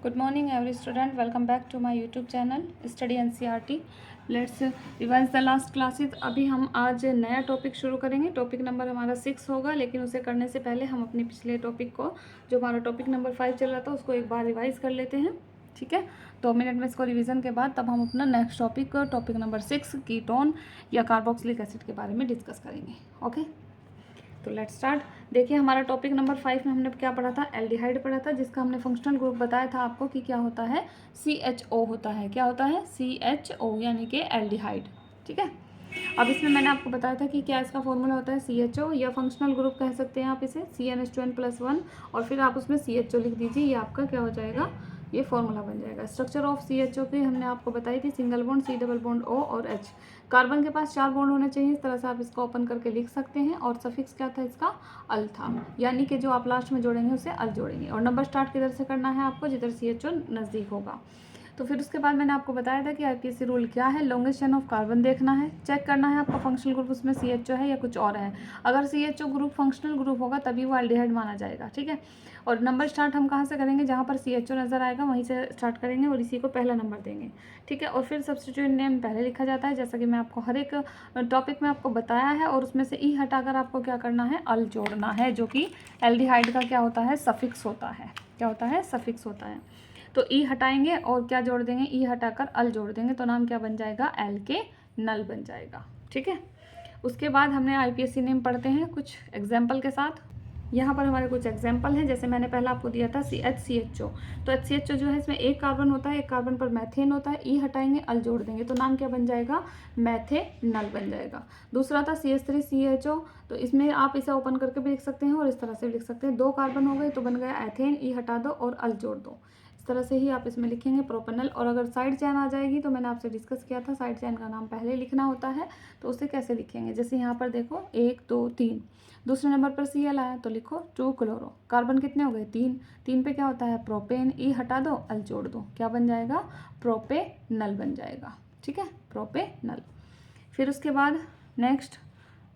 Good morning every student, welcome back to my YouTube channel Study NCERT. Let's revise the last classes. अभी हम आज नया topic शुरू करेंगे. टॉपिक नंबर हमारा 6 होगा, लेकिन उसे करने से पहले हम अपने पिछले टॉपिक को, जो हमारा टॉपिक नंबर 5 चल रहा था, उसको एक बार रिवाइज कर लेते हैं. ठीक है, 2 मिनट में इसको रिवीजन के बाद तब हम अपना नेक्स्ट टॉपिक नंबर 6 कीटोन या कार्बोक्सिलिक एसिड के बारे में डिस्कस करेंगे. ओके, तो लेट्स स्टार्ट. देखिए, हमारा टॉपिक नंबर 5 में हमने क्या पढ़ा था? एल्डिहाइड पढ़ा था, जिसका हमने फंक्शनल ग्रुप बताया था आपको कि क्या होता है, CHO होता है. क्या होता है? CHO, यानी कि एल्डिहाइड. ठीक है, अब इसमें मैंने आपको बताया था कि क्या इसका फॉर्मूला होता है CHO, या फंक्शनल ग्रुप कह सकते हैं आप इसे, CnH2n+1, और फिर आप उसमें CHO लिख दीजिए. ये आपका क्या हो जाएगा? ये फॉर्मूला बन जाएगा. स्ट्रक्चर ऑफ CHO की हमने आपको बताई थी, single bond, C double bond O और H. कार्बन के पास 4 बॉन्ड होने चाहिए. इस तरह से आप इसको ओपन करके लिख सकते हैं. और सफिक्स क्या था इसका? अल था, यानी कि जो आप लास्ट में जोड़ेंगे उसे अल जोड़ेंगे. और नंबर स्टार्ट किधर से करना है आपको? जिधर CHO नज़दीक होगा. तो फिर उसके बाद मैंने आपको बताया था कि IPSC रूल क्या है. लॉन्गेस्ट चेन ऑफ कार्बन देखना है, चेक करना है आपका फंक्शनल ग्रुप उसमें CHO है या कुछ और है. अगर CHO ग्रुप फंक्शनल ग्रुप होगा तभी वो एल्डिहाइड माना जाएगा. ठीक है, और नंबर स्टार्ट हम कहाँ से करेंगे? जहाँ पर CHO नज़र आएगा वहीं से स्टार्ट करेंगे और इसी को पहला नंबर देंगे. ठीक है, और फिर सब्स्टिट्यूएंट नेम पहले लिखा जाता है, जैसा कि मैं आपको हर एक टॉपिक में आपको बताया है. और उसमें से ई हटाकर आपको क्या करना है? अल जोड़ना है, जो कि एल्डिहाइड का क्या होता है? सफिक्स होता है. क्या होता है? सफिक्स होता है. तो ई हटाएंगे और क्या जोड़ देंगे? ई हटाकर अल जोड़ देंगे, तो नाम क्या बन जाएगा? एल्केनल बन जाएगा. ठीक है, उसके बाद हमने IPSC नेम पढ़ते हैं कुछ एग्जाम्पल के साथ. यहाँ पर हमारे कुछ एग्जाम्पल हैं. जैसे मैंने पहला आपको दिया था HCHO. तो HCHO जो है, इसमें एक कार्बन होता है, एक कार्बन पर मैथेन होता है. ई हटाएंगे, अल जोड़ देंगे, तो नाम क्या बन जाएगा? मैथेनल बन जाएगा. दूसरा था CH3CHO. तो इसमें आप इसे ओपन करके भी लिख सकते हैं और इस तरह से भी लिख सकते हैं. 2 कार्बन हो गए तो बन गया एथेन. ई हटा दो और अल जोड़ दो. इस तरह से ही आप इसमें लिखेंगे प्रोपेनल. और अगर साइड चैन आ जाएगी तो मैंने आपसे डिस्कस किया था, साइड चैन का नाम पहले लिखना होता है. तो उसे कैसे लिखेंगे? जैसे यहाँ पर देखो 1 2 3, दूसरे नंबर पर Cl आया तो लिखो 2 क्लोरो. कार्बन कितने हो गए? 3. 3 पे क्या होता है? प्रोपेन. ई हटा दो, अल जोड़ दो, क्या बन जाएगा? प्रोपेनल बन जाएगा. ठीक है, प्रोपेनल. फिर उसके बाद नेक्स्ट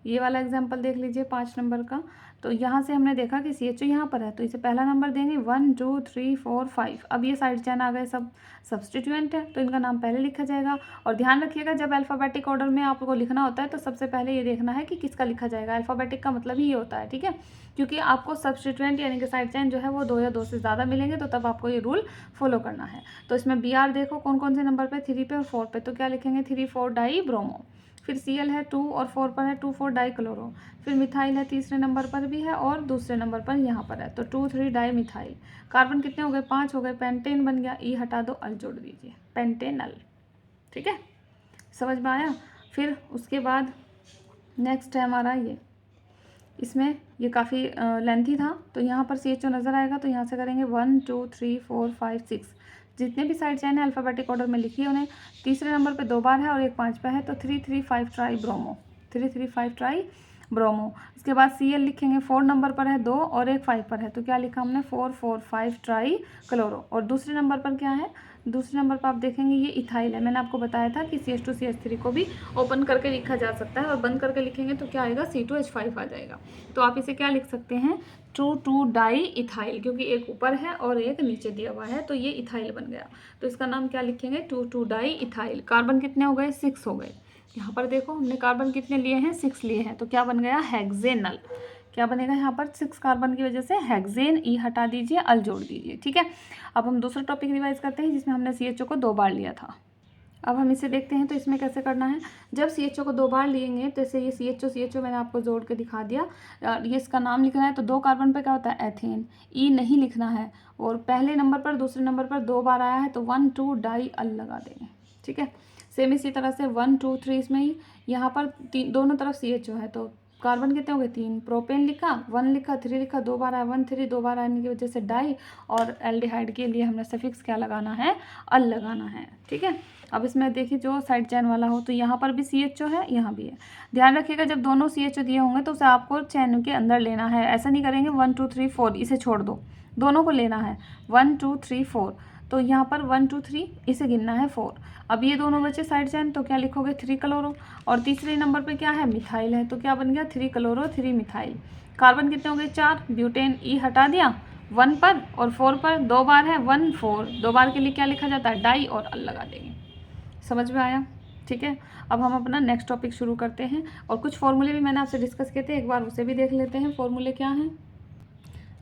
ये वाला एग्जाम्पल देख लीजिए 5 नंबर का. तो यहाँ से हमने देखा कि CHO यहाँ पर है, तो इसे पहला नंबर देंगे 1 2 3 4 5. अब ये साइड चैन आ गए, सब सब्स्टिट्यूएंट है, तो इनका नाम पहले लिखा जाएगा. और ध्यान रखिएगा, जब अल्फ़ाबेटिक ऑर्डर में आपको लिखना होता है तो सबसे पहले ये देखना है कि किसका लिखा जाएगा. अल्फ़ाबेटिक का मतलब ही ये होता है. ठीक है, क्योंकि आपको सब्स्टिट्यूएंट यानी कि साइड चैन जो है वो 2 या 2 से ज़्यादा मिलेंगे, तो तब आपको ये रूल फॉलो करना है. तो इसमें BR देखो कौन कौन से नंबर पर, 3 पे और 4 पे. तो क्या लिखेंगे? 3 4 डाई ब्रोमो. फिर Cl है 2 और 4 पर है 2 4 डाई क्लोरो. फिर मिथाइल है, तीसरे नंबर पर भी है और दूसरे नंबर पर यहाँ पर है, तो 2 3 डाई मिथाइल. कार्बन कितने हो गए? 5 हो गए. पेंटेन बन गया. ई हटा दो, अल जोड़ दीजिए, पेंटेनल. ठीक है, समझ में आया? फिर उसके बाद नेक्स्ट है हमारा ये, इसमें ये काफ़ी लेंथी था, तो यहाँ पर CHO नज़र आएगा, तो यहाँ से करेंगे 1 2 3 4 5 6. जितने भी साइड चैन है अल्फ़ाबेटिक ऑर्डर में लिखिए उन्हें. तीसरे नंबर पे 2 बार है और एक 5 पे है, तो 3 3 5 ट्राई ब्रोमो. 3 3 5 try bromo. इसके बाद Cl लिखेंगे, 4 नंबर पर है 2 और एक 5 पर है, तो क्या लिखा हमने? 4 4 5 ट्राई क्लोरो. और दूसरे नंबर पर क्या है? दूसरे नंबर पर आप देखेंगे ये इथाइल है. मैंने आपको बताया था कि CH2 CH3 को भी ओपन करके लिखा जा सकता है, और बंद करके लिखेंगे तो क्या आएगा? C2H5 आ जाएगा. तो आप इसे क्या लिख सकते हैं? 2 2 डाई इथाइल, क्योंकि एक ऊपर है और एक नीचे दिया हुआ है, तो ये इथाइल बन गया. तो इसका नाम क्या लिखेंगे? 2 2 डाई इथाइल. कार्बन कितने हो गए? 6 हो गए. यहाँ पर देखो हमने कार्बन कितने लिए हैं? 6 लिए हैं, तो क्या बन गया? हेक्सेनल. क्या बनेगा यहाँ पर? 6 कार्बन की वजह से हेक्सेन. ई हटा दीजिए, अल जोड़ दीजिए. ठीक है, अब हम दूसरा टॉपिक रिवाइज करते हैं, जिसमें हमने CHO को 2 बार लिया था. अब हम इसे देखते हैं, तो इसमें कैसे करना है. जब CHO को 2 बार लेंगे, तो जैसे ये CHO मैंने आपको जोड़ के दिखा दिया. ये इसका नाम लिखना है, तो 2 कार्बन पे क्या होता है? एथेन. ई नहीं लिखना है. और पहले नंबर पर दूसरे नंबर पर 2 बार आया है, तो 1 2 डाई अल लगा देंगे. ठीक है, सेम इसी तरह से 1 2 3 इसमें ही. यहाँ पर दोनों तरफ CHO है, तो कार्बन कितने हो गए? 3. प्रोपेन लिखा, 1 लिखा, 3 लिखा, 2 बार आया 1 3, 2 बार आने की वजह से डाई. और एल्डिहाइड के लिए हमने सफिक्स क्या लगाना है? अल लगाना है. ठीक है, अब इसमें देखिए जो साइड चैन वाला हो, तो यहाँ पर भी CHO है, यहाँ भी है. ध्यान रखिएगा, जब दोनों CHO दिए होंगे तो उसे आपको चैन के अंदर लेना है. ऐसा नहीं करेंगे 1 2 3 4 इसे छोड़ दो, दोनों को लेना है. 1 2 3 4, तो यहाँ पर 1 2 3 इसे गिनना है 4. अब ये दोनों बचे साइड चैन, तो क्या लिखोगे? 3 क्लोरो. और तीसरे नंबर पे क्या है? मिथाइल है, तो क्या बन गया? 3 क्लोरो 3 मिथाइल. कार्बन कितने हो गए? 4. ब्यूटेन. ई हटा दिया, 1 पर और 4 पर 2 बार है, 1 4, 2 बार के लिए क्या लिखा जाता है, डाई, और अल लगा देंगे। समझ में आया? ठीक है, अब हम अपना नेक्स्ट टॉपिक शुरू करते हैं। और कुछ फॉर्मूले भी मैंने आपसे डिस्कस किए थे, एक बार उसे भी देख लेते हैं। फॉर्मूले क्या हैं?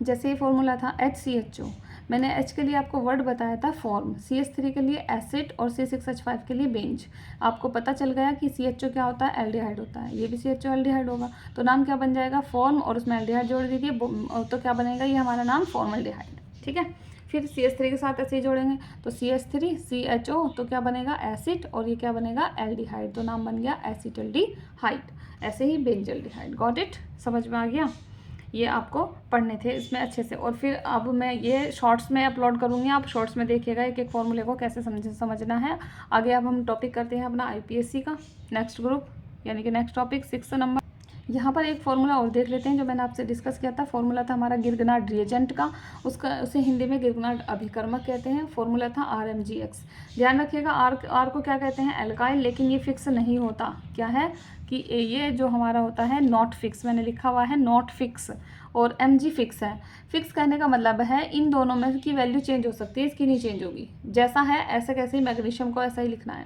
जैसे ये फॉर्मूला था HCHO, मैंने H के लिए आपको वर्ड बताया था फॉर्म, CH3 के लिए एसिड और C6H5 के लिए बेंज। आपको पता चल गया कि CHO क्या होता है, एल्डिहाइड होता है, ये भी CHO एल्डिहाइड होगा, तो नाम क्या बन जाएगा, फॉर्म, और उसमें एल्डिहाइड जोड़ दीजिए, तो क्या बनेगा, ये हमारा नाम फॉर्मल्डिहाइड। ठीक है, फिर CH3 के साथ ऐसे ही जोड़ेंगे, तो CH3 CHO, तो क्या बनेगा, एसिड, और ये क्या बनेगा, एल्डिहाइड, तो नाम बन गया एसिटल्डिहाइड। ऐसे ही बेंजल्डिहाइड। Got it? समझ में आ गया? ये आपको पढ़ने थे इसमें अच्छे से। और फिर अब मैं ये शॉर्ट्स में अपलोड करूँगी, आप शॉर्ट्स में देखिएगा एक एक फॉर्मूले को कैसे समझना है। आगे अब हम टॉपिक करते हैं अपना IPSC का नेक्स्ट ग्रुप, यानी कि नेक्स्ट टॉपिक 6 नंबर। यहाँ पर एक फॉर्मूला और देख लेते हैं जो मैंने आपसे डिस्कस किया था। फॉर्मूला था हमारा गिरगनार्ड रिएजेंट का, उसे हिंदी में गिरगनार्ड अभिकर्मक कहते हैं। फॉर्मूला था RMGX। ध्यान रखिएगा, आर को क्या कहते हैं, एल्काइल, लेकिन ये फिक्स नहीं होता। क्या है कि ये जो हमारा होता है नॉट फिक्स, मैंने लिखा हुआ है नॉट फिक्स, और Mg फिक्स है। फिक्स कहने का मतलब है इन दोनों में की वैल्यू चेंज हो सकती है, इसकी नहीं चेंज होगी। जैसा है ऐसे कैसे ही मैग्नीशियम को ऐसा ही लिखना है।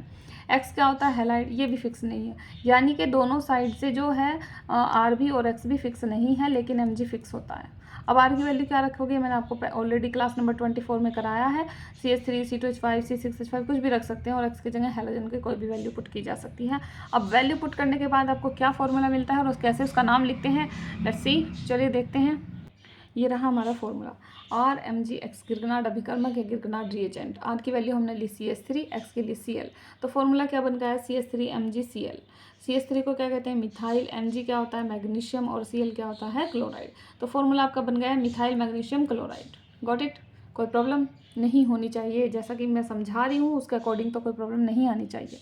X क्या होता है, हैलाइड, ये भी फिक्स नहीं है। यानी कि दोनों साइड से जो है R भी और X भी फिक्स नहीं है, लेकिन Mg फिक्स होता है। अब R की वैल्यू क्या रखोगे, मैंने आपको ऑलरेडी क्लास नंबर 24 में कराया है। CH3 C2H5 C6H5 कुछ भी रख सकते हैं, और X की जगह हैलोजन की कोई भी वैल्यू पुट की जा सकती है। अब वैल्यू पुट करने के बाद आपको क्या फॉर्मूला मिलता है और कैसे उसका नाम लिखते हैं, लेट्स सी। चलिए देखते हैं। ये रहा हमारा फॉर्मूला, RMGX गिरगनार्ड अभिकर्मक या गिरगनार्ड रिएजेंट। R की वैल्यू हमने ली CH3, X के लिए Cl, तो फॉर्मूला क्या बन गया है, CH3MgCl। CH3 को क्या कहते हैं, मिथाइल, Mg क्या होता है, मैग्नीशियम, और Cl क्या होता है, क्लोराइड। तो फॉर्मूला आपका बन गया है methyl magnesium chloride. Got it? कोई प्रॉब्लम नहीं होनी चाहिए, जैसा कि मैं समझा रही हूँ उसके अकॉर्डिंग तो कोई प्रॉब्लम नहीं आनी चाहिए।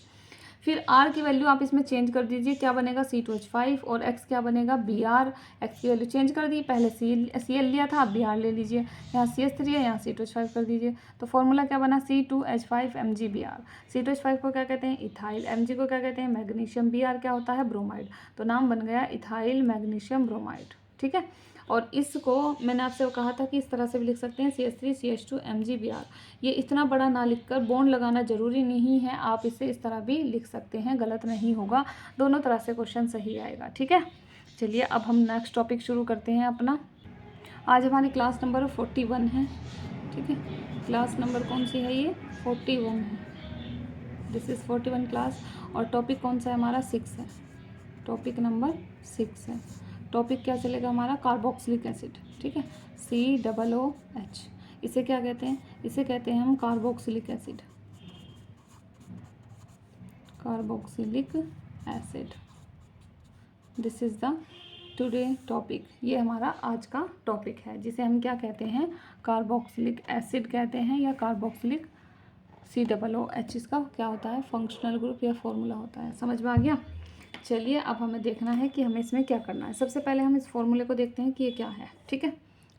फिर R की वैल्यू आप इसमें चेंज कर दीजिए, क्या बनेगा, C2H5, और X क्या बनेगा, Br। X की वैल्यू चेंज कर दी, पहले Cl लिया था, अब Br ले लीजिए, यहाँ CH3 है, यहाँ C2H5 कर दीजिए, तो फॉर्मूला क्या बना, C2H5MgBr। C2H5 को क्या कहते हैं, इथाइल, Mg को क्या कहते हैं, मैग्नीशियम, Br क्या होता है, ब्रोमाइड, तो नाम बन गया इथाइल मैग्नीशियम ब्रोमाइड। ठीक है, और इसको मैंने आपसे कहा था कि इस तरह से भी लिख सकते हैं, CH3 CH2 MgBr। ये इतना बड़ा ना लिखकर बॉन्ड लगाना जरूरी नहीं है, आप इसे इस तरह भी लिख सकते हैं, गलत नहीं होगा, दोनों तरह से क्वेश्चन सही आएगा। ठीक है, चलिए अब हम नेक्स्ट टॉपिक शुरू करते हैं अपना। आज हमारी क्लास नंबर 41 है। ठीक है, क्लास नंबर कौन सी है, ये 41 है। दिस इज़ 41 क्लास, और टॉपिक कौन सा है हमारा, 6 है। टॉपिक नंबर 6 है। टॉपिक क्या चलेगा हमारा, कार्बोक्सिलिक एसिड। ठीक है, COOH, इसे क्या कहते हैं, इसे कहते हैं हम carboxylic acid, carboxylic acid. This is the today topic, ये हमारा आज का टॉपिक है, जिसे हम क्या कहते हैं, कार्बोक्सिलिक एसिड कहते हैं, या कार्बोक्सिलिक COOH, इसका क्या होता है, फंक्शनल ग्रुप या फॉर्मूला होता है। समझ में आ गया? चलिए अब हमें देखना है कि हमें इसमें क्या करना है। सबसे पहले हम इस फॉर्मूले को देखते हैं कि ये क्या है। ठीक है,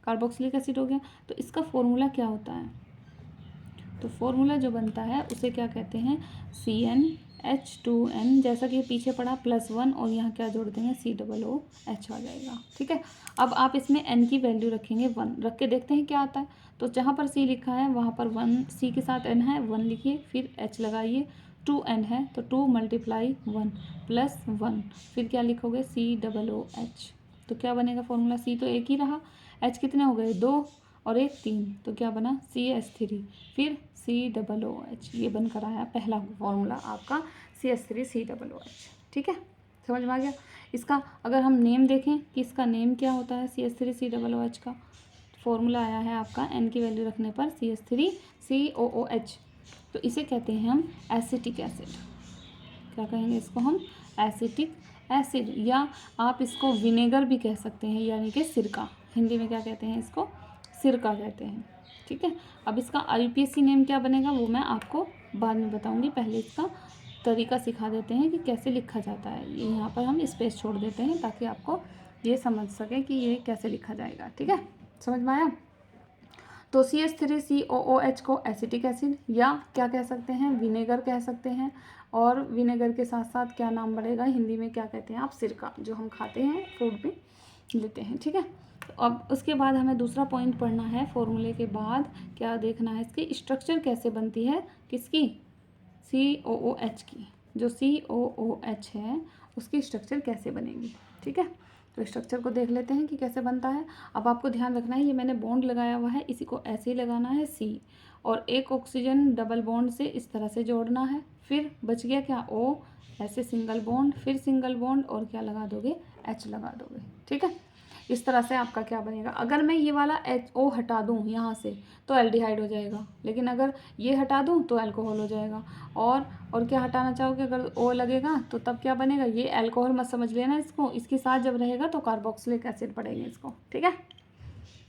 कार्बोक्सिलिक एसिड हो गया, तो इसका फॉर्मूला क्या होता है, तो फॉर्मूला जो बनता है उसे क्या कहते हैं, CnH2n, जैसा कि पीछे पढ़ा +1, और यहाँ क्या जोड़ देंगे, COOH आ जाएगा। ठीक है, अब आप इसमें n की वैल्यू रखेंगे 1, रख के देखते हैं क्या आता है। तो जहाँ पर C लिखा है वहाँ पर 1, C के साथ n है, 1 लिखिए, फिर H लगाइए, 2n है तो 2 × 1 + 1, फिर क्या लिखोगे, COOH। तो क्या बनेगा फॉर्मूला, C तो एक ही रहा, H कितने हो गए, 2 और 1 3, तो क्या बना, CH3, फिर COOH। ये बनकर आया पहला फॉर्मूला आपका, CH3 COOH। ठीक है, समझ में आ गया? इसका अगर हम नेम देखें कि इसका नेम क्या होता है, CH3 COOH का फॉर्मूला आया है आपका n की वैल्यू रखने पर CH3 COOH, तो इसे कहते हैं हम एसिटिक एसिड। क्या कहेंगे इसको हम, एसिटिक एसिड, या आप इसको विनेगर भी कह सकते हैं, यानी कि सिरका। हिंदी में क्या कहते हैं इसको, सिरका कहते हैं। ठीक है, अब इसका IPSC नेम क्या बनेगा वो मैं आपको बाद में बताऊंगी, पहले इसका तरीका सिखा देते हैं कि कैसे लिखा जाता है। ये यहाँ पर हम स्पेस छोड़ देते हैं ताकि आपको ये समझ सके कि ये कैसे लिखा जाएगा। ठीक है, समझ में आया? तो CH3 COOH को एसिटिक एसिड या क्या कह सकते हैं, विनेगर कह सकते हैं, और विनेगर के साथ साथ क्या नाम बढ़ेगा, हिंदी में क्या कहते हैं आप, सिरका, जो हम खाते हैं फूड में लेते हैं। ठीक है, तो अब उसके बाद हमें दूसरा पॉइंट पढ़ना है। फॉर्मूले के बाद क्या देखना है, इसकी स्ट्रक्चर कैसे बनती है, किसकी, COOH की। जो COOH है उसकी स्ट्रक्चर कैसे बनेगी, ठीक है। तो स्ट्रक्चर को देख लेते हैं कि कैसे बनता है। अब आपको ध्यान रखना है, ये मैंने बॉन्ड लगाया हुआ है, इसी को ऐसे ही लगाना है C, और एक ऑक्सीजन डबल बॉन्ड से इस तरह से जोड़ना है। फिर बच गया क्या, O, ऐसे सिंगल बॉन्ड, फिर सिंगल बॉन्ड, और क्या लगा दोगे, H लगा दोगे, ठीक है। इस तरह से आपका क्या बनेगा। अगर मैं ये वाला HO हटा दूँ यहाँ से तो एल्डिहाइड हो जाएगा, लेकिन अगर ये हटा दूँ तो अल्कोहल हो जाएगा। और क्या हटाना चाहोगे, अगर O लगेगा तो तब क्या बनेगा, ये अल्कोहल मत समझ लेना इसको, इसके साथ जब रहेगा तो कार्बोक्सिलिक एसिड पड़ेंगे इसको, ठीक है।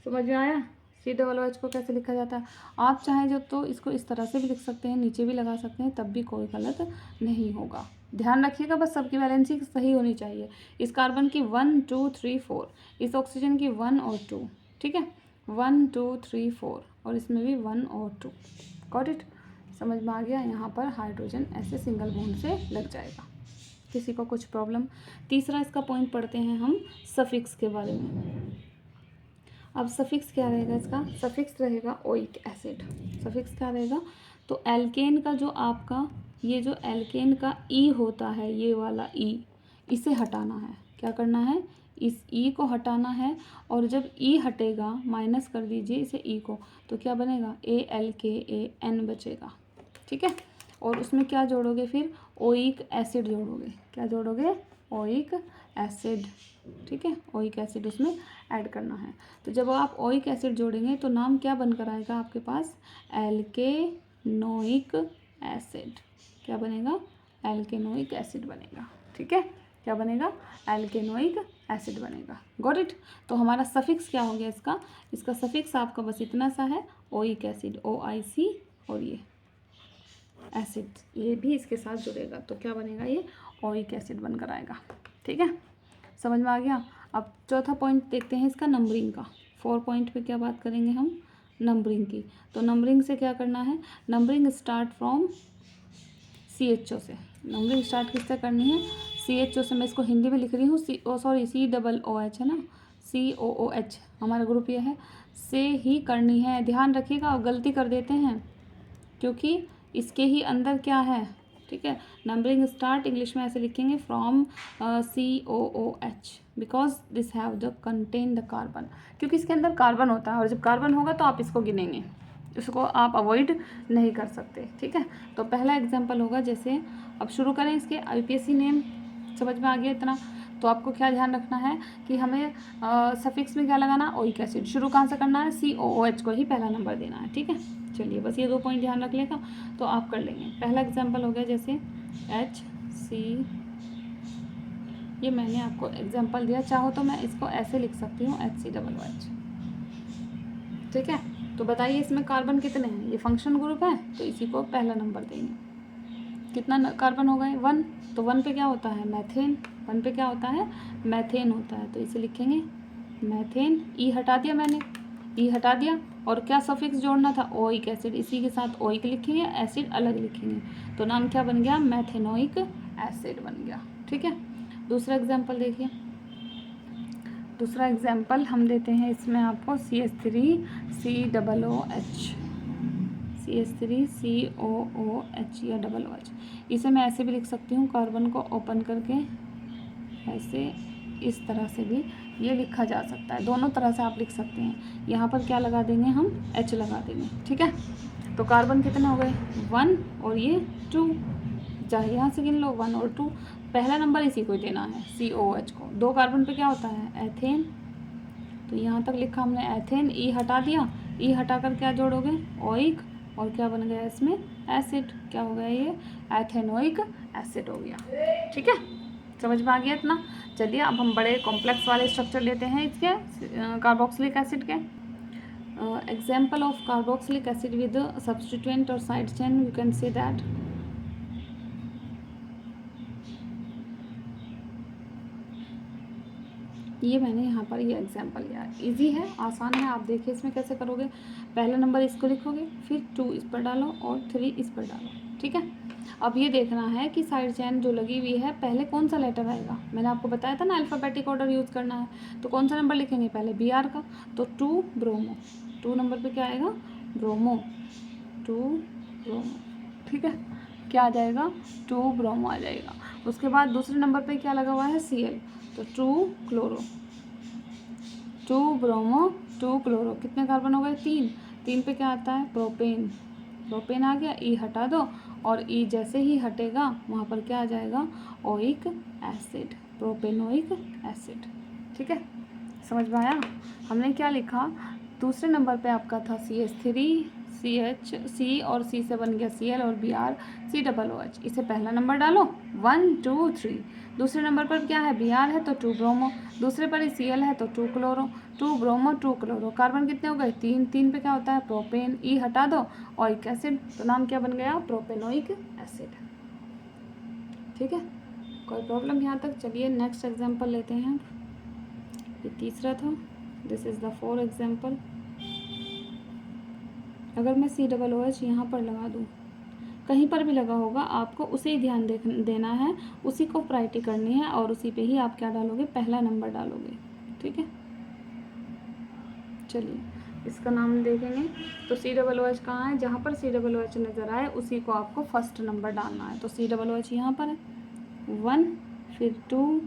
समझ में आया। COOH को कैसे लिखा जाता है। आप चाहें जो तो इसको इस तरह से भी लिख सकते हैं, नीचे भी लगा सकते हैं, तब भी कोई गलत नहीं होगा। ध्यान रखिएगा बस सबकी वैलेंसी सही होनी चाहिए। इस कार्बन की 1 2 3 4, इस ऑक्सीजन की 1 और 2, ठीक है, 1 2 3 4, और इसमें भी 1 और 2। गॉट इट, समझ में आ गया। यहाँ पर हाइड्रोजन ऐसे सिंगल बॉन्ड से लग जाएगा। किसी को कुछ प्रॉब्लम। तीसरा इसका पॉइंट पढ़ते हैं हम सफिक्स के बारे में। अब सफिक्स क्या रहेगा इसका, सफिक्स रहेगा ओइक एसिड। सफिक्स क्या रहेगा, तो एल्केन का जो आपका ये जो एल्केन का ई होता है, ये वाला ई, इसे हटाना है। क्या करना है, इस ई को हटाना है। और जब ई हटेगा, माइनस कर दीजिए इसे ई को, तो क्या बनेगा, ALKAN बचेगा, ठीक है। और उसमें क्या जोड़ोगे फिर, ओइक एसिड जोड़ोगे। क्या जोड़ोगे, ओइक एसिड, ठीक है। ओइक एसिड उसमें ऐड करना है। तो जब आप ओइक एसिड जोड़ेंगे तो नाम क्या बनकर आएगा आपके पास, एल्केनोइक एसिड। क्या बनेगा, एल्केनोइक एसिड बनेगा, ठीक है। क्या बनेगा, एल्केनोइक एसिड बनेगा। Got it. तो हमारा सफिक्स क्या हो गया इसका, इसका सफिक्स आपका बस इतना सा है, ओइक एसिड, OIC, और ये एसिड, ये भी इसके साथ जुड़ेगा, तो क्या बनेगा, ये ओइक एसिड बनकर आएगा, ठीक है। समझ में आ गया। अब चौथा पॉइंट देखते हैं इसका, नंबरिंग का। 4 पॉइंट पे क्या बात करेंगे हम, नंबरिंग की। तो नंबरिंग से क्या करना है, नंबरिंग स्टार्ट फ्रॉम CHO से। नंबरिंग स्टार्ट किससे करनी है, CHO से। मैं इसको हिंदी में लिख रही हूँ, COOH है ना, COOH हमारा ग्रुप ये है, से ही करनी है। ध्यान रखिएगा, और गलती कर देते हैं क्योंकि इसके ही अंदर क्या है, ठीक है। नंबरिंग स्टार्ट इंग्लिश में ऐसे लिखेंगे, from COOH, because this have the contain the carbon, क्योंकि इसके अंदर कार्बन होता है, और जब कार्बन होगा तो आप इसको गिनेंगे, इसको आप अवॉइड नहीं कर सकते, ठीक है। तो पहला एग्जाम्पल होगा, जैसे अब शुरू करें इसके IUPAC नेम। समझ में आ गया इतना। तो आपको क्या ध्यान रखना है कि हमें सफिक्स में क्या लगाना, ओइक एसिड। शुरू कहाँ से करना है, COOH को ही पहला नंबर देना है, ठीक है। चलिए बस ये 2 पॉइंट ध्यान रख लेगा तो आप कर लेंगे। पहला एग्जाम्पल हो गया जैसे HC, ये मैंने आपको एग्जाम्पल दिया, चाहो तो मैं इसको ऐसे लिख सकती हूँ, HCOOH, ठीक है। तो बताइए इसमें कार्बन कितने हैं, ये फंक्शन ग्रुप है तो इसी को पहला नंबर देंगे। कितना कार्बन हो गए, 1। तो 1 पे क्या होता है, मैथेन। 1 पे क्या होता है, मैथेन होता है, तो इसे लिखेंगे मैथेन। ई हटा दिया मैंने, ई हटा दिया, और क्या सफिक्स जोड़ना था, ओइक एसिड। इसी के साथ ओइक लिखेंगे, एसिड अलग लिखेंगे, तो नाम क्या बन गया, मैथेनोइक एसिड बन गया, ठीक है। दूसरा एग्जाम्पल देखिए। दूसरा एग्जाम्पल हम देते हैं इसमें आपको CH3COOH, CH3COOH या OOH। इसे मैं ऐसे भी लिख सकती हूँ, कार्बन को ओपन करके ऐसे, इस तरह से भी ये लिखा जा सकता है, दोनों तरह से आप लिख सकते हैं। यहाँ पर क्या लगा देंगे हम, H लगा देंगे, ठीक है। तो कार्बन कितने हो गए, 1 और ये 2, चाहे यहाँ से गिन लो, 1 और 2। पहला नंबर इसी को देना है, COOH को। 2 कार्बन पे क्या होता है, एथेन। तो यहाँ तक लिखा हमने एथेन, ई हटा दिया, ई हटाकर क्या जोड़ोगे, ओइक, और क्या बन गया इसमें, एसिड। क्या हो गया, ये एथेनोइक एसिड हो गया, ठीक है। समझ में आ गया इतना। चलिए अब हम बड़े कॉम्प्लेक्स वाले स्ट्रक्चर लेते हैं इसके, कार्बोक्सिलिक एसिड के। Example of carboxylic acid with substituent और side chain, you can say that. ये मैंने यहाँ पर ये एग्जाम्पल लिया, इजी है, आसान है। आप देखिए इसमें कैसे करोगे। पहला नंबर इसको लिखोगे, फिर 2 इस पर डालो और 3 इस पर डालो, ठीक है। अब ये देखना है कि साइड चेन जो लगी हुई है पहले कौन सा लेटर आएगा। मैंने आपको बताया था ना अल्फ़ाबेटिक ऑर्डर यूज़ करना है, तो कौन सा नंबर लिखेंगे पहले Br का, तो 2 ब्रोमो, 2 नंबर पे क्या आएगा ब्रोमो, 2 ब्रोमो, ठीक है। क्या आ जाएगा 2 ब्रोमो आ जाएगा। उसके बाद दूसरे नंबर पे क्या लगा हुआ है Cl, तो 2 क्लोरो, 2 ब्रोमो 2 क्लोरो, कितने कार्बन हो गए 3, 3 पे क्या आता है प्रोपेन, प्रोपेन आ गया, ई हटा दो और ई जैसे ही हटेगा वहाँ पर क्या आ जाएगा ओइक एसिड, प्रोपेनोइक एसिड, ठीक है। समझ में आया। हमने क्या लिखा, दूसरे नंबर पे आपका था CH3, CH, C और C से बन गया Cl और Br, COOH, इसे पहला नंबर डालो 1 2 3। दूसरे नंबर पर क्या है Br है तो 2 ब्रोमो, दूसरे पर Cl है तो 2 क्लोरो, 2 ब्रोमो 2 क्लोरो, कार्बन कितने हो गए 3, 3 पे क्या होता है प्रोपेन, ई हटा दो ओइक एसिड, तो नाम क्या बन गया प्रोपेनोइक एसिड, ठीक है। कोई प्रॉब्लम यहाँ तक। चलिए नेक्स्ट एग्जाम्पल लेते हैं। ये तीसरा था, this is the 4th example. अगर मैं COOH यहाँ पर लगा दूँ, कहीं पर भी लगा होगा आपको उसे ही ध्यान देना है, उसी को प्रायोरिटी करनी है और उसी पे ही आप क्या डालोगे पहला नंबर डालोगे, ठीक है। चलिए इसका नाम देखेंगे, तो COOH कहाँ है, जहाँ पर COOH नज़र आए उसी को आपको फर्स्ट नंबर डालना है। तो COOH यहाँ पर है 1, फिर 2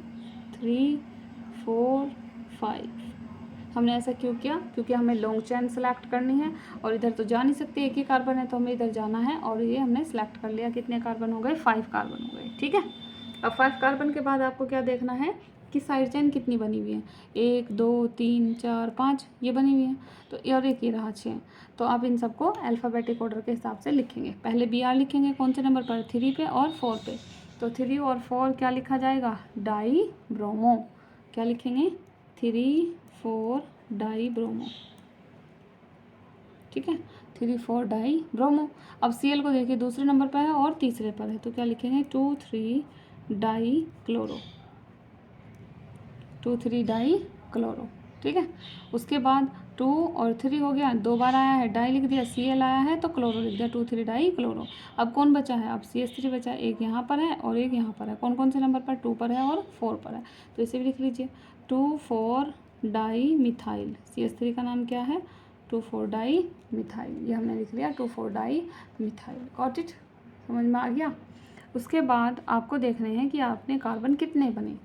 3 4 5। हमने ऐसा क्यों किया, क्योंकि हमें लॉन्ग चेन सेलेक्ट करनी है और इधर तो जा नहीं सकते, एक ही कार्बन है, तो हमें इधर जाना है और ये हमने सेलेक्ट कर लिया। कितने कार्बन हो गए 5 कार्बन हो गए, ठीक है। अब 5 कार्बन के बाद आपको क्या देखना है कि साइड चेन कितनी बनी हुई है, 1 2 3 4 5 ये बनी हुई है, तो और एक ये रहा 6। तो आप इन सबको अल्फ़ाबेटिक ऑर्डर के हिसाब से लिखेंगे। पहले Br लिखेंगे कौन से नंबर पर 3 पे और 4 पे, तो 3 और 4 क्या लिखा जाएगा डाई ब्रोमो, क्या लिखेंगे 3 4 डाई ब्रोमो, ठीक है 3 4 डाई ब्रोमो। अब Cl को देखिए दूसरे नंबर पर है और तीसरे पर है, तो क्या लिखेंगे 2 3 डाई क्लोरो, 2 3 डाई क्लोरो, ठीक है। उसके बाद 2 और 3 हो गया, 2 बार आया है डाई लिख दिया, Cl आया है तो क्लोरो लिख दिया, 2 3 डाई क्लोरो। अब कौन बचा है, अब CH3 बचा है, एक यहाँ पर है और एक यहाँ पर है। कौन कौन से नंबर पर 2 पर है और 4 पर है, तो इसे भी लिख लीजिए 2 4 डाई मिथाइल। CH3 का नाम क्या है 2 4 डाई मिथाइल, ये हमने लिख लिया 2 4 डाई मिथाइल। गॉट इट, समझ में आ गया। उसके बाद आपको देखने हैं कि आपने कार्बन कितने बने।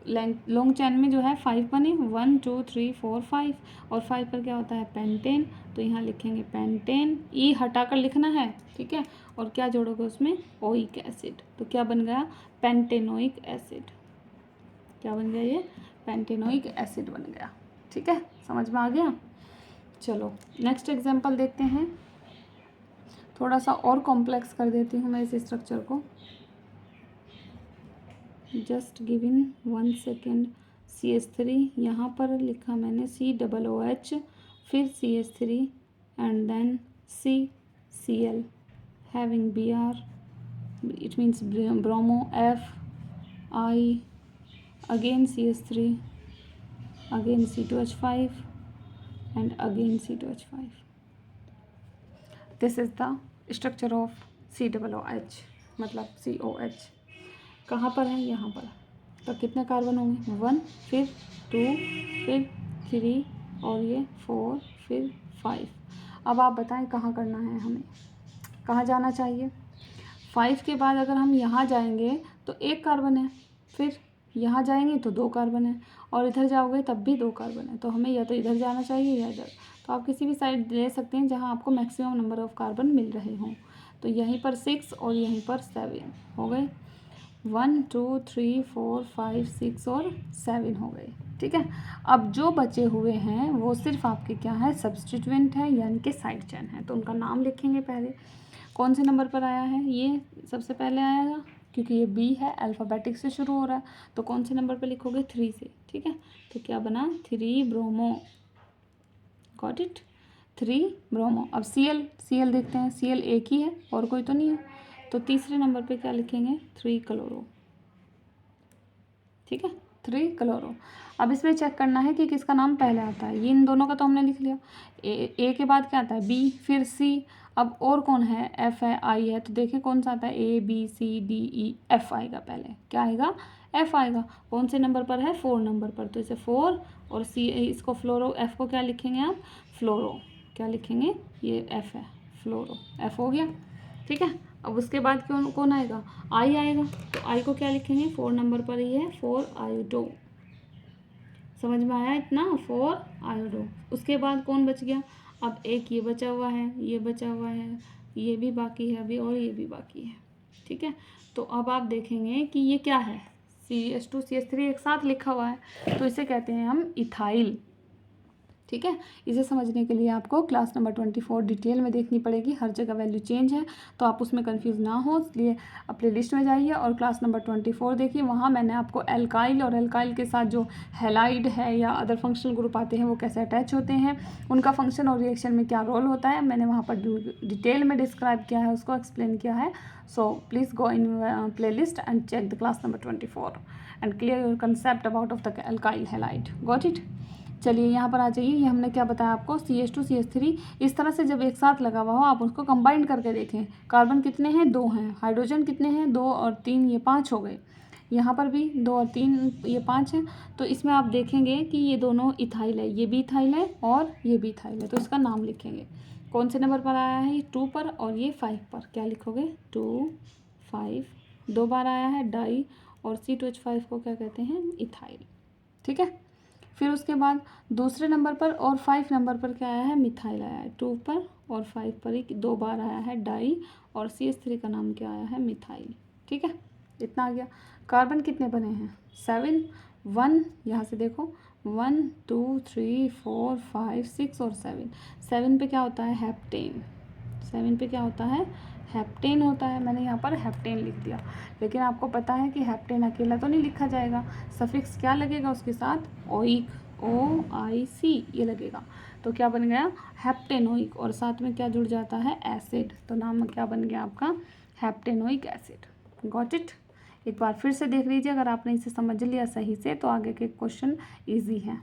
लॉन्ग चैन में जो है 5 बने, 1 2 3 4 5, और 5 पर क्या होता है पेंटेन, तो यहाँ लिखेंगे पेंटेन, ई हटाकर लिखना है, ठीक है। और क्या जोड़ोगे उसमें ओइक एसिड, तो क्या बन गया पेंटेनोइक एसिड, क्या बन गया ये पेंटेनोइक एसिड बन गया, ठीक है। समझ में आ गया। चलो नेक्स्ट एग्जांपल देखते हैं, थोड़ा सा और कॉम्प्लेक्स कर देती हूँ मैं इस स्ट्रक्चर को, जस्ट गिविन 1 सेकेंड। CH3 यहाँ पर लिखा मैंने COOH, फिर CH3 and then CCl having Br, it means bromo, F I, again CH3, again C2H5 and again C2H5। This is the structure of COOH, मतलब COH। कहाँ पर है यहाँ पर, तो कितने कार्बन होंगे 1, फिर 2, फिर 3 और ये 4, फिर 5। अब आप बताएं कहाँ करना है हमें, कहाँ जाना चाहिए। 5 के बाद अगर हम यहाँ जाएंगे तो 1 कार्बन है, फिर यहाँ जाएंगे तो 2 कार्बन है, और इधर जाओगे तब भी 2 कार्बन है, तो हमें या तो इधर जाना चाहिए या इधर। तो आप किसी भी साइड ले सकते हैं जहाँ आपको मैक्सिमम नंबर ऑफ़ कार्बन मिल रहे हों। तो यहीं पर 6 और यहीं पर 7 हो गए, 1 2 3 4 5 6 और 7 हो गए, ठीक है। अब जो बचे हुए हैं वो सिर्फ आपके क्या है सब्स्टिट्यूएंट है, यानी कि साइड चेन है, तो उनका नाम लिखेंगे। पहले कौन से नंबर पर आया है, ये सबसे पहले आएगा क्योंकि ये B है, अल्फ़ाबेटिक से शुरू हो रहा है, तो कौन से नंबर पर लिखोगे 3 से, ठीक है। तो क्या बना 3 ब्रोमो, गॉट इट 3 ब्रोमो। अब Cl देखते हैं, Cl एक ही है और कोई तो नहीं है, तो तीसरे नंबर पे क्या लिखेंगे 3 क्लोरो, ठीक है 3 क्लोरो। अब इसमें चेक करना है कि किसका नाम पहले आता है, ये इन दोनों का तो हमने लिख लिया, ए के बाद क्या आता है B, फिर C। अब और कौन है, एफ है, आई है, तो देखें कौन सा आता है, A B C D E, F आएगा पहले, क्या आएगा, एफ आएगा। कौन से नंबर पर है, 4 नंबर पर, तो इसे 4 और सी, इसको फ्लोरो, एफ को क्या लिखेंगे आप, फ्लोरो, क्या लिखेंगे, ये एफ है, फ्लोरो, एफ हो गया, ठीक है। अब उसके बाद कौन कौन आएगा, आई आएगा, तो आई को क्या लिखेंगे, 4 नंबर पर ही है, 4 आयोडो, समझ में आया इतना, 4 आयोडो। उसके बाद कौन बच गया, अब एक ये बचा हुआ है, ये बचा हुआ है, ये भी बाकी है अभी, और ये भी बाकी है, ठीक है। तो अब आप देखेंगे कि ये क्या है, CH2 CH3 एक साथ लिखा हुआ है, तो इसे कहते हैं हम इथाइल, ठीक है। इसे समझने के लिए आपको क्लास नंबर 24 डिटेल में देखनी पड़ेगी, हर जगह वैल्यू चेंज है, तो आप उसमें कंफ्यूज ना हो, इसलिए प्ले लिस्ट में जाइए और क्लास नंबर 24 देखिए, वहाँ मैंने आपको एल्काइल और एल्काइल के साथ जो हैलाइड है या अदर फंक्शनल ग्रुप आते हैं वो कैसे अटैच होते हैं, उनका फंक्शन और रिएक्शन में क्या रोल होता है, मैंने वहाँ पर डिटेल में डिस्क्राइब किया है, उसको एक्सप्लेन किया है। So please go in playlist and check the class number 24 and clear your concept about of the alkyl halide, got it. चलिए यहाँ पर आ जाइए, ये हमने क्या बताया आपको, CH2 CH3 इस तरह से जब एक साथ लगा हुआ हो आप उसको कंबाइन करके देखें, कार्बन कितने हैं, 2 हैं, हाइड्रोजन कितने हैं, 2 और 3, ये 5 हो गए, यहाँ पर भी 2 और 3, ये 5 हैं, तो इसमें आप देखेंगे कि ये दोनों इथाइल है, ये भी इथाइल है और ये भी इथाइल है, तो इसका नाम लिखेंगे। कौन से नंबर पर आया है, ये 2 पर और ये 5 पर, क्या लिखोगे, 2 5, 2 बार आया है डाई, और C2H5 को क्या कहते हैं, इथाइल, ठीक है। फिर उसके बाद दूसरे नंबर पर और 5 नंबर पर क्या आया है, मिथाइल आया है, 2 पर और 5 पर ही 2 बार आया है डाई, और CH3 का नाम क्या आया है, मिथाइल, ठीक है। इतना आ गया। कार्बन कितने बने हैं, 7, 1, यहाँ से देखो 1 2 3 4 5 6 और 7 पे क्या होता है, हेप्टेन, 7 पे क्या होता है, हेप्टेन होता है, मैंने यहाँ पर हेप्टेन लिख दिया, लेकिन आपको पता है कि हेप्टेन अकेला तो नहीं लिखा जाएगा, सफिक्स क्या लगेगा उसके साथ, ओइक, OIC ये लगेगा, तो क्या बन गया, हेप्टेनोइक, और साथ में क्या जुड़ जाता है, एसिड, तो नाम क्या बन गया आपका, हेप्टेनोइक एसिड, गॉट इट। एक बार फिर से देख लीजिए, अगर आपने इसे समझ लिया सही से तो आगे के क्वेश्चन ईजी हैं।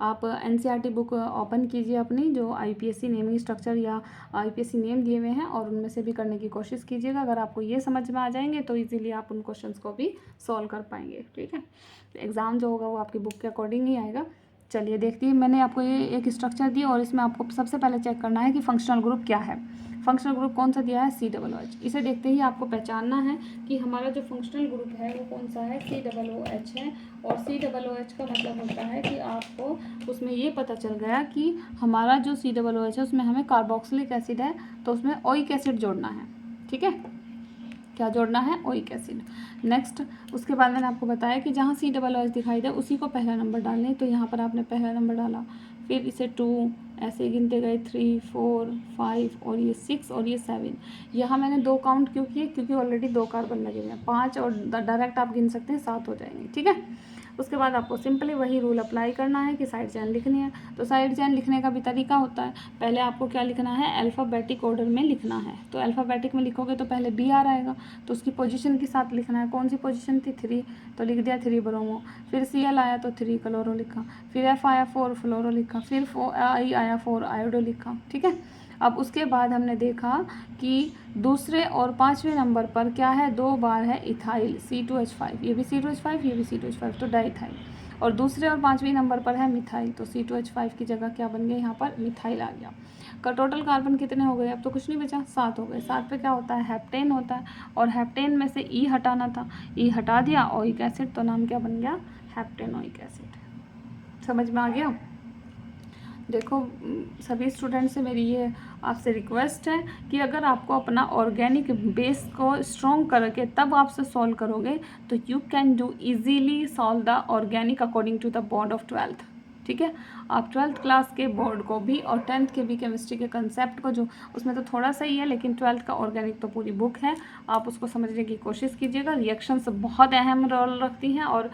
आप NCERT बुक ओपन कीजिए अपनी, जो IPSC नेमिंग स्ट्रक्चर या IPSC नेम दिए हुए हैं, और उनमें से भी करने की कोशिश कीजिएगा। अगर आपको ये समझ में आ जाएंगे तो इजीली आप उन क्वेश्चंस को भी सॉल्व कर पाएंगे, ठीक है। एग्ज़ाम जो होगा वो आपकी बुक के अकॉर्डिंग ही आएगा। चलिए देखते हैं, मैंने आपको ये एक स्ट्रक्चर दिया और इसमें आपको सबसे पहले चेक करना है कि फंक्शनल ग्रुप क्या है। फंक्शनल ग्रुप कौन सा दिया है, COOH। इसे देखते ही आपको पहचानना है कि हमारा जो फंक्शनल ग्रुप है वो कौन सा है, COOH है। और COOH का मतलब होता है कि आपको उसमें ये पता चल गया कि हमारा जो COOH है उसमें हमें कार्बोक्सिलिक एसिड है, तो उसमें ओइक एसिड जोड़ना है, ठीक है। क्या जोड़ना है, ओइक एसिड। नेक्स्ट उसके बाद मैंने आपको बताया कि जहाँ COOH दिखाई दे उसी को पहला नंबर डालने, तो यहाँ पर आपने पहला नंबर डाला, फिर इसे 2 ऐसे ही गिनते गए, 3 4 5 और ये 6 और ये 7। यहाँ मैंने 2 काउंट क्यों किए, क्योंकि ऑलरेडी 2 कार्बन लगे हुए हैं, 5 और डायरेक्ट आप गिन सकते हैं, 7 हो जाएंगे, ठीक है। उसके बाद आपको सिंपली वही रूल अप्लाई करना है कि साइड चेन लिखनी है। तो साइड चेन लिखने का भी तरीका होता है, पहले आपको क्या लिखना है, अल्फ़ाबेटिक ऑर्डर में लिखना है। तो अल्फ़ाबेटिक में लिखोगे तो पहले BR आएगा, तो उसकी पोजीशन के साथ लिखना है, कौन सी पोजीशन थी, 3, तो लिख दिया 3 ब्रोमो। फिर Cl आया तो 3 क्लोरो लिखा, फिर F आया 4 फ्लोरो लिखा, फिर I आया 4 आयोडो लिखा, ठीक है। अब उसके बाद हमने देखा कि दूसरे और 5वें नंबर पर क्या है, 2 बार है इथाइल, C2H5, ये भी C2H5, ये भी C2H5, तो डाइथाइल। और दूसरे और 5वें नंबर पर है मिथाइल, तो C2H5 की जगह क्या बन गया, यहाँ पर मिथाइल आ गया। का टोटल कार्बन कितने हो गए, अब तो कुछ नहीं बचा, 7 हो गए। 7 पे क्या होता है, हेप्टेन होता है, और हेप्टेन में से E हटाना था, E हटा दिया, ओइक एसिड, तो नाम क्या बन गया, हेप्टेनोइक एसिड। समझ में आ गया। देखो सभी स्टूडेंट से मेरी ये आपसे रिक्वेस्ट है कि अगर आपको अपना ऑर्गेनिक बेस को स्ट्रॉन्ग करके तब आपसे सॉल्व करोगे तो you can do easily solve the organic according to the board of 12th, ठीक है। आप 12th क्लास के बोर्ड को भी और 10th के भी केमिस्ट्री के कंसेप्ट को, जो उसमें तो थोड़ा सा ही है, लेकिन 12th का ऑर्गेनिक तो पूरी बुक है, आप उसको समझने की कोशिश कीजिएगा। रिएक्शंस बहुत अहम रोल रखती हैं, और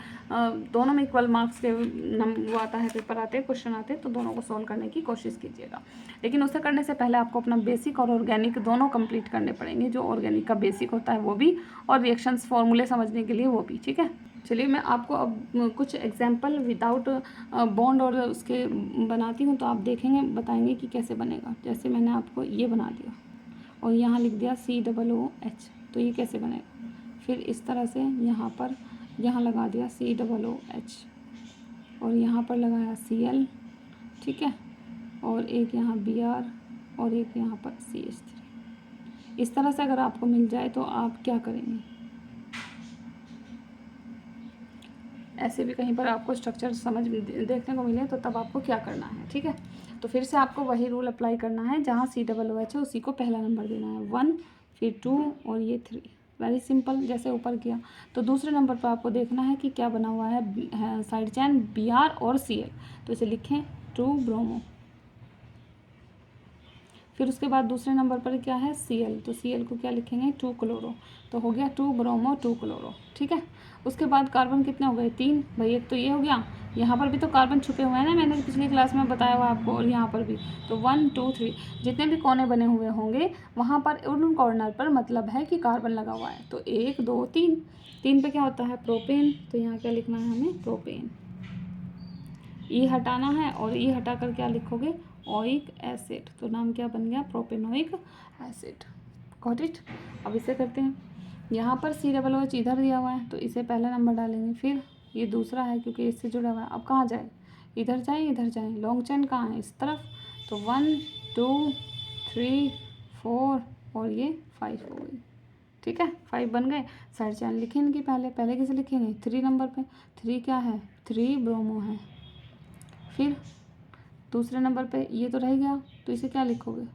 दोनों में इक्वल मार्क्स के वो आता है, पेपर आते हैं, क्वेश्चन आते हैं, तो दोनों को सॉल्व करने की कोशिश कीजिएगा। लेकिन उसे करने से पहले आपको अपना बेसिक और ऑर्गेनिक दोनों कंप्लीट करने पड़ेंगे, जो ऑर्गेनिक का बेसिक होता है वो भी, और रिएक्शंस फॉर्मूले समझने के लिए वो भी, ठीक है। चलिए मैं आपको अब कुछ एग्जाम्पल विदाउट बॉन्ड और उसके बनाती हूँ, तो आप देखेंगे, बताएंगे कि कैसे बनेगा। जैसे मैंने आपको ये बना दिया और यहाँ लिख दिया COOH, तो ये कैसे बनेगा। फिर इस तरह से यहाँ लगा दिया COOH और यहाँ पर लगाया Cl, ठीक है, और एक यहाँ Br और एक यहाँ पर CH3। इस तरह से अगर आपको मिल जाए तो आप क्या करेंगे, ऐसे भी कहीं पर आपको स्ट्रक्चर देखने को मिले तो तब आपको क्या करना है, ठीक है। तो फिर से आपको वही रूल अप्लाई करना है, जहाँ COOH है उसी को पहला नंबर देना है, 1 फिर 2 और ये 3। वेरी सिंपल, जैसे ऊपर किया। तो दूसरे नंबर पर आपको देखना है कि क्या बना हुआ है साइड चैन Br और Cl, तो इसे लिखें 2 ब्रोमो। फिर उसके बाद दूसरे नंबर पर क्या है Cl, तो Cl को क्या लिखेंगे 2 क्लोरो, तो हो गया 2 ब्रोमो 2 क्लोरो, ठीक है। उसके बाद कार्बन कितने हो गए 3, भाई एक तो ये हो गया, यहाँ पर भी तो कार्बन छुपे हुए हैं ना, मैंने पिछली क्लास में बताया हुआ आपको, और यहाँ पर भी। तो 1 2 3 जितने भी कोने बने हुए होंगे वहाँ पर उन कॉर्नर पर मतलब है कि कार्बन लगा हुआ है। तो 1 2 3, 3 पे क्या होता है प्रोपेन, तो यहाँ क्या लिखना है हमें प्रोपेन। ई हटाना है और ई हटा कर क्या लिखोगे ओइक एसिड, तो नाम क्या बन गया प्रोपेनोइक एसिड। Got it. अब इसे करते हैं, यहाँ पर COOH इधर दिया हुआ है तो इसे पहला नंबर डालेंगे, फिर ये दूसरा है क्योंकि इससे जुड़ा हुआ है। अब कहाँ जाए, इधर जाए, लॉन्ग चेन कहाँ है इस तरफ, तो 1 2 3 4 और ये 5 हो गई, ठीक है। 5 बन गए। साइड चेन लिखें इनकी, पहले किसे लिखेंगे 3 नंबर पे, 3 क्या है 3 ब्रोमो है। फिर दूसरे नंबर पे ये तो रह गया, तो इसे क्या लिखोगे,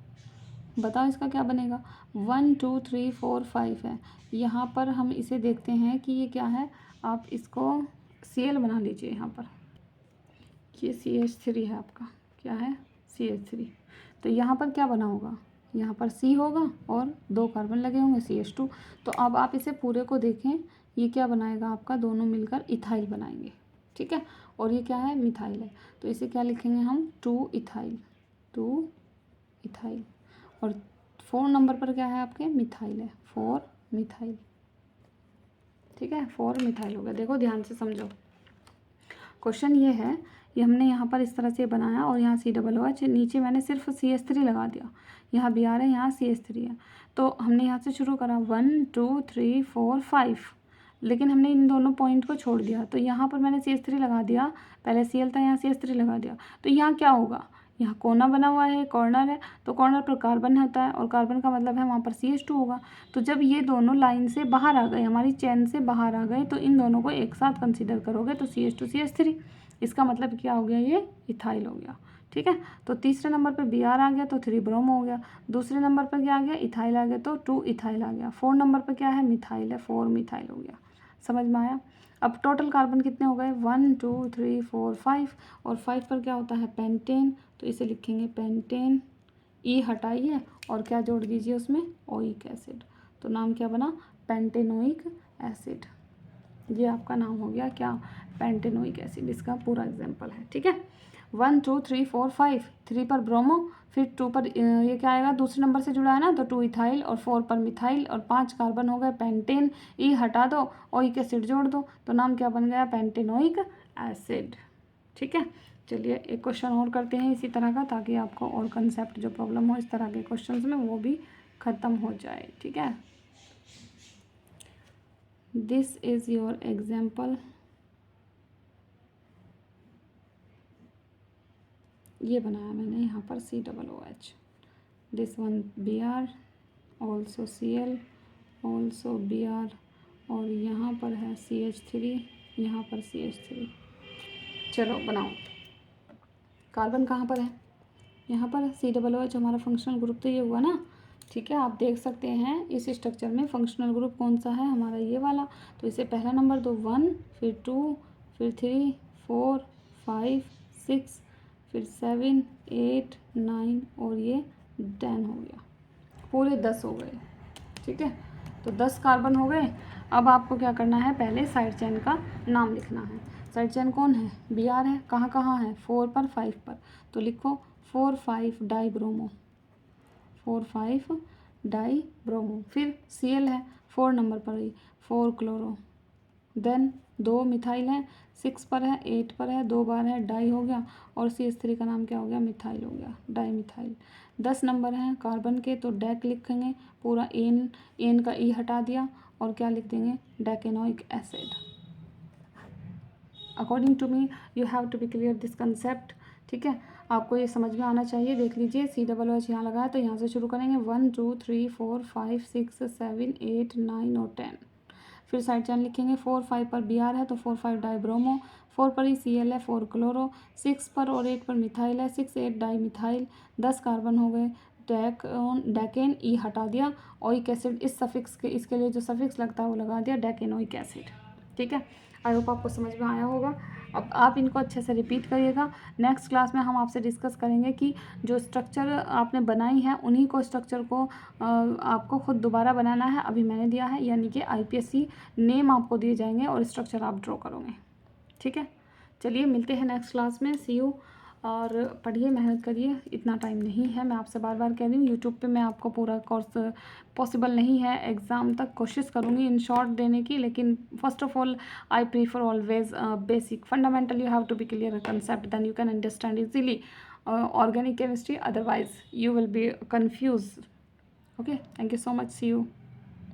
बताओ इसका क्या बनेगा। 1 2 3 4 5 है, यहाँ पर हम इसे देखते हैं कि ये क्या है, आप इसको Cl बना लीजिए। यहाँ पर ये CH3 है आपका, क्या है CH3, तो यहाँ पर क्या बना होगा, यहाँ पर C होगा और 2 कार्बन लगे होंगे CH2। तो अब आप इसे पूरे को देखें, ये क्या बनाएगा आपका, दोनों मिलकर इथाइल बनाएंगे, ठीक है। और ये क्या है मिथाइल है, तो इसे क्या लिखेंगे हम 2 इथाइल, 2 इथाइल। और 4 नंबर पर क्या है आपके मिथाइल है, 4 मिथाइल, ठीक है, 4 मिथाइल हो गया। देखो ध्यान से समझो, क्वेश्चन ये है, ये हमने यहाँ पर इस तरह से बनाया और यहाँ COOH, नीचे मैंने सिर्फ CH3 लगा दिया, यहाँ Br है, यहाँ CH3 है। तो हमने यहाँ से शुरू करा 1 2 3 4 5, लेकिन हमने इन दोनों पॉइंट को छोड़ दिया, तो यहाँ पर मैंने CH3 लगा दिया, पहले Cl था, यहाँ CH3 लगा दिया। तो यहाँ क्या होगा, यहाँ कोना बना हुआ है, कॉर्नर है, तो कॉर्नर पर कार्बन होता है और कार्बन का मतलब है वहाँ पर CH2 होगा। तो जब ये दोनों लाइन से बाहर आ गए, हमारी चेन से बाहर आ गए, तो इन दोनों को एक साथ कंसीडर करोगे तो CH2 CH3, इसका मतलब क्या हो गया, ये इथाइल हो गया, ठीक है। तो तीसरे नंबर पर Br आ गया तो 3 ब्रोमो हो गया, दूसरे नंबर पर क्या आ गया इथाइल आ गया तो 2 इथाइल आ गया, 4 नंबर पर क्या है मिथाइल है, 4 मिथाइल हो गया। समझ में आया। अब टोटल कार्बन कितने हो गए 1 2 3 4 5, और 5 पर क्या होता है पेंटेन, तो इसे लिखेंगे पेंटेन, ई हटाइए और क्या जोड़ दीजिए उसमें ओइक एसिड, तो नाम क्या बना पेंटेनोइक एसिड। ये आपका नाम हो गया क्या पेंटेनोइक एसिड, इसका पूरा एग्जाम्पल है, ठीक है। 1 2 3 4 5, 3 पर ब्रोमो, फिर 2 पर ये क्या आएगा दूसरे नंबर से जुड़ा है ना, तो 2 इथाइल, और 4 पर मिथाइल, और 5 कार्बन हो गए पेंटेन, ई हटा दो ओइक एसिड जोड़ दो, तो नाम क्या बन गया पेंटेनोइक एसिड, ठीक है। चलिए एक क्वेश्चन और करते हैं इसी तरह का, ताकि आपको और कंसेप्ट जो प्रॉब्लम हो इस तरह के क्वेश्चंस में वो भी ख़त्म हो जाए, ठीक है। दिस इज़ योर एग्जाम्पल, ये बनाया मैंने यहाँ पर COOH, this one Br also Cl also Br, और यहाँ पर है CH3, यहाँ पर CH3। चलो बनाओ, कार्बन कहाँ पर है, यहाँ पर COOH, हमारा फंक्शनल ग्रुप तो ये हुआ ना, ठीक है। आप देख सकते हैं इस स्ट्रक्चर में फंक्शनल ग्रुप कौन सा है हमारा, ये वाला, तो इसे पहला नंबर दो 1, फिर 2, फिर 3 4 5 6, फिर 7 8 9 और ये 10 हो गया, पूरे 10 हो गए, ठीक है। तो 10 कार्बन हो गए। अब आपको क्या करना है, पहले साइड चेन का नाम लिखना है। साइड चेन कौन है Br है, कहाँ कहाँ है 4 पर 5 पर, तो लिखो 4 5 डाई ब्रोमो, 4 5 डाई ब्रोमो। फिर Cl है 4 नंबर पर ही 4 क्लोरो, देन 2 मिथाइल है, 6 पर है, 8 पर है, 2 बार है, डाई हो गया और CH3 का नाम क्या हो गया, मिथाइल हो गया, डाई मिथाइल। 10 नंबर हैं कार्बन के, तो डैक लिखेंगे पूरा, एन का ई हटा दिया और क्या लिख देंगे, decanoic acid. According to me you have to be clear this concept, ठीक है, आपको ये समझ में आना चाहिए। देख लीजिए COOH यहाँ लगा है तो यहाँ से शुरू करेंगे, 1 2 3 4 5 6 7 8 9 और 10। फिर साइड चैन लिखेंगे, 4 5 पर Br है तो 4 5 डाईब्रोमो, 4 पर ही Cl है, 4 क्लोरो, 6 पर और 8 पर मिथाइल है, 6 8 डाई मिथाइल, 10 कार्बन हो गए, डेकेन ई हटा दिया, ओइक एसिड इस सफिक्स के, इसके लिए जो सफिक्स लगता है वो लगा दिया, डेकेनोइक एसिड। ठीक है, आई होप आपको समझ में आया होगा। अब आप इनको अच्छे से रिपीट करिएगा। नेक्स्ट क्लास में हम आपसे डिस्कस करेंगे कि जो स्ट्रक्चर आपने बनाई है उन्हीं को स्ट्रक्चर को आपको खुद दोबारा बनाना है, अभी मैंने दिया है, यानी कि IPSC नेम आपको दिए जाएंगे और स्ट्रक्चर आप ड्रॉ करोगे। ठीक है, चलिए मिलते हैं नेक्स्ट क्लास में, सी यू। और पढ़िए, मेहनत करिए, इतना टाइम नहीं है, मैं आपसे बार बार कह रही हूँ। यूट्यूब पे मैं आपको पूरा कोर्स पॉसिबल नहीं है, एग्ज़ाम तक कोशिश करूँगी इन शॉर्ट देने की, लेकिन first of all I prefer always basic fundamental, you have to be clear concept, then you can understand easily organic chemistry, otherwise you will be confuse. Okay, thank you so much, see you.